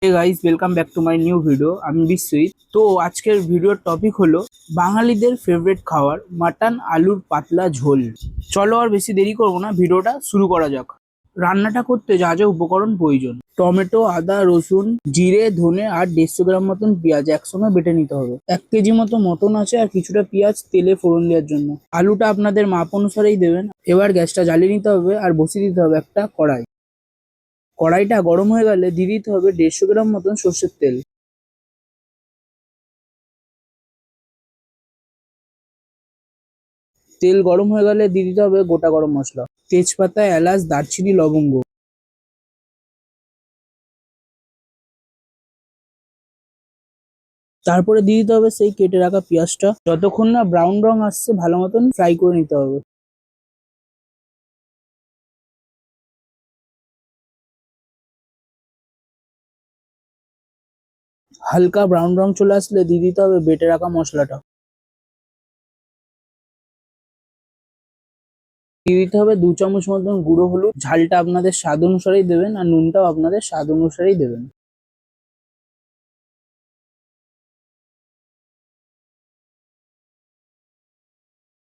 Hey guys, welcome back to my new video. আমি বিশ্বজিৎ। তো আজকের ভিডিওর টপিক হলো বাঙালিদের ফেভারিট খাবার মাটন আলুর পাতলা ঝোল। চলো আর বেশি দেরি করবো না, ভিডিওটা শুরু করা যাক। রান্নাটা করতে যা যা উপকরণ প্রয়োজন: টমেটো, আদা, রসুন, জিরে, ধনে আর 150 গ্রাম মতন পেঁয়াজ একসঙ্গে বেটে নিতে হবে। 1 কেজি মতো মটন আছে আর কিছুটা পেঁয়াজ তেলে ফোড়ন দেওয়ার জন্য। আলুটা আপনাদের মাপ অনুসারেই দেবেন। এবার গ্যাসটা জ্বালিয়ে নিতে হবে আর বসিয়ে দিতে হবে একটা কড়াই। কড়াইটা গরম হয়ে গেলে দিয়ে দিতে হবে 150 গ্রাম মতন সর্ষের তেল। তেল গরম হয়ে গেলে দিয়ে দিতে হবে গোটা গরম মশলা, তেজপাতা, এলাচ, দারচিনি, লবঙ্গ। তারপরে দিয়ে দিতে হবে সেই কেটে রাখা পেঁয়াজটা। যতক্ষণ না ব্রাউন রং আসছে ভালো মতন ফ্রাই করে নিতে হবে। হালকা ব্রাউন রং চলে আসলে দিয়ে দিতে হবে বেটে রাখা মশলাটা। দিয়ে দিতে হবে 2 চামচ মতন গুঁড়ো হলুদ। ঝালটা আপনাদের স্বাদ অনুসারেই দেবেন আর নুনটাও আপনাদের স্বাদ অনুসারেই দেবেন।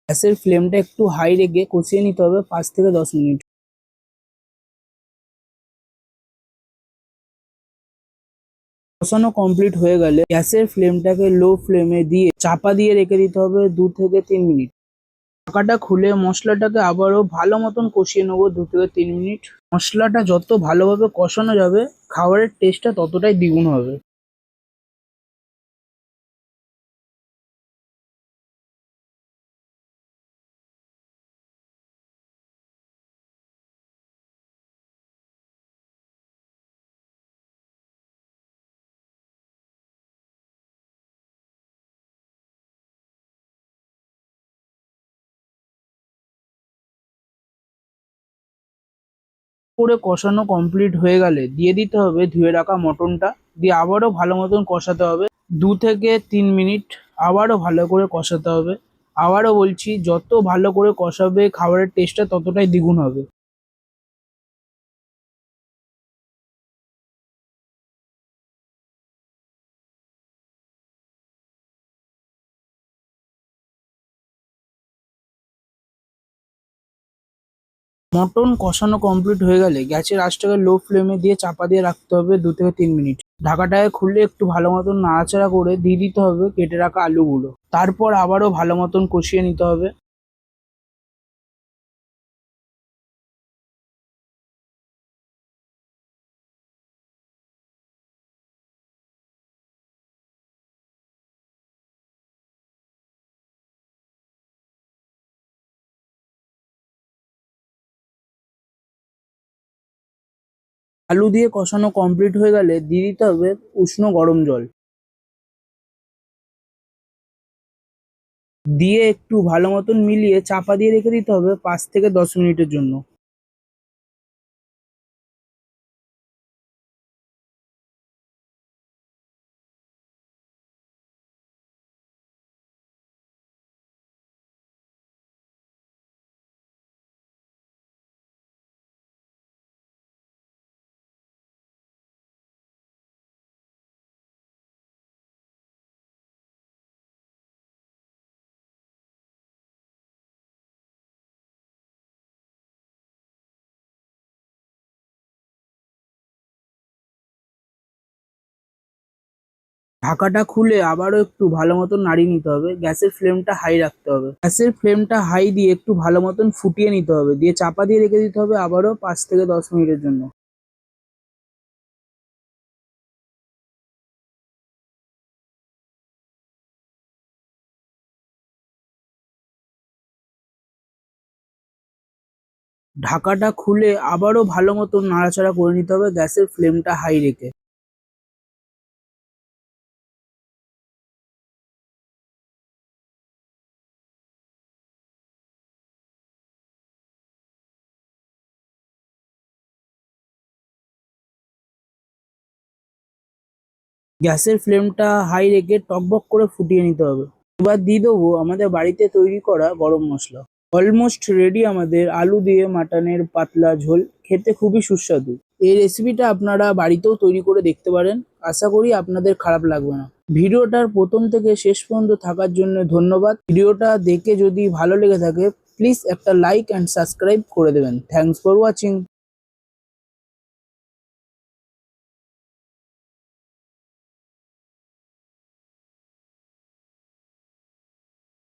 গ্যাসের ফ্লেমটা একটু হাই রেখে কষিয়ে নিতে হবে 5 থেকে 10 মিনিট। কষানো কমপ্লিট হয়ে গেলে গ্যাসের ফ্লেমটাকে লো ফ্লেমে দিয়ে চাপা দিয়ে রেখে দিতে হবে 2 থেকে 3 মিনিট। ঢাকাটা খুলে মশলাটাকে আবারও ভালো মতন কষিয়ে নেবো 2 থেকে 3 মিনিট। মশলাটা যত ভালোভাবে কষানো যাবে খাবারের টেস্টটা ততটাই দ্বিগুণ হবে। করে কষানো কমপ্লিট হয়ে গেলে দিয়ে দিতে হবে ধুয়ে রাখা মটনটা। দিয়ে আবারও ভালো মতন কষাতে হবে 2 থেকে 3 মিনিট। আবারও ভালো করে কষাতে হবে। আবারও বলছি, যত ভালো করে কষাবে খাবারের টেস্টটা ততটাই দ্বিগুণ হবে। মটন কষানো কমপ্লিট হয়ে গেলে গ্যাসের আঁচটাকে লো ফ্লেমে দিয়ে চাপা দিয়ে রাখতে হবে 2 থেকে 3 মিনিট। ঢাকাটাকে খুলে একটু ভালো মতন নাড়াচাড়া করে দিয়ে দিতে হবে কেটে রাখা আলুগুলো। তারপর আবারও ভালো মতন কষিয়ে নিতে হবে। আলু দিয়ে কষানো কমপ্লিট হয়ে গেলে দিয়ে দিতে হবে উষ্ণ গরম জল। দিয়ে একটু ভালো মতন মিলিয়ে চাপা দিয়ে রেখে দিতে হবে 5 থেকে 10 মিনিটের জন্য। ঢাকাটা খুলে আবারও একটু ভালো মতন নাড়িয়ে নিতে হবে। গ্যাসের ফ্লেমটা হাই রাখতে হবে। গ্যাসের ফ্লেমটা হাই দিয়ে একটু ভালো মতন ফুটিয়ে নিতে হবে। দিয়ে চাপা দিয়ে রেখে দিতে হবে আবারও 5 থেকে 10 মিনিটের জন্য। ঢাকাটা খুলে আবারও ভালো মতন নাড়াচাড়া করে নিতে হবে গ্যাসের ফ্লেমটা হাই রেখে। গ্যাসের ফ্লেমটা হাই রেখে টকবক করে ফুটিয়ে নিতে হবে। এবার দিয়ে দেবো আমাদের বাড়িতে তৈরি করা গরম মশলা। অলমোস্ট রেডি আমাদের আলু দিয়ে মাটনের পাতলা ঝোল। খেতে খুবই সুস্বাদু। এই রেসিপিটা আপনারা বাড়িতেও তৈরি করে দেখতে পারেন, আশা করি আপনাদের খারাপ লাগবে না। ভিডিওটার প্রথম থেকে শেষ পর্যন্ত থাকার জন্য ধন্যবাদ। ভিডিওটা দেখে যদি ভালো লেগে থাকে প্লিজ একটা লাইক অ্যান্ড সাবস্ক্রাইব করে দেবেন। Thanks for watching.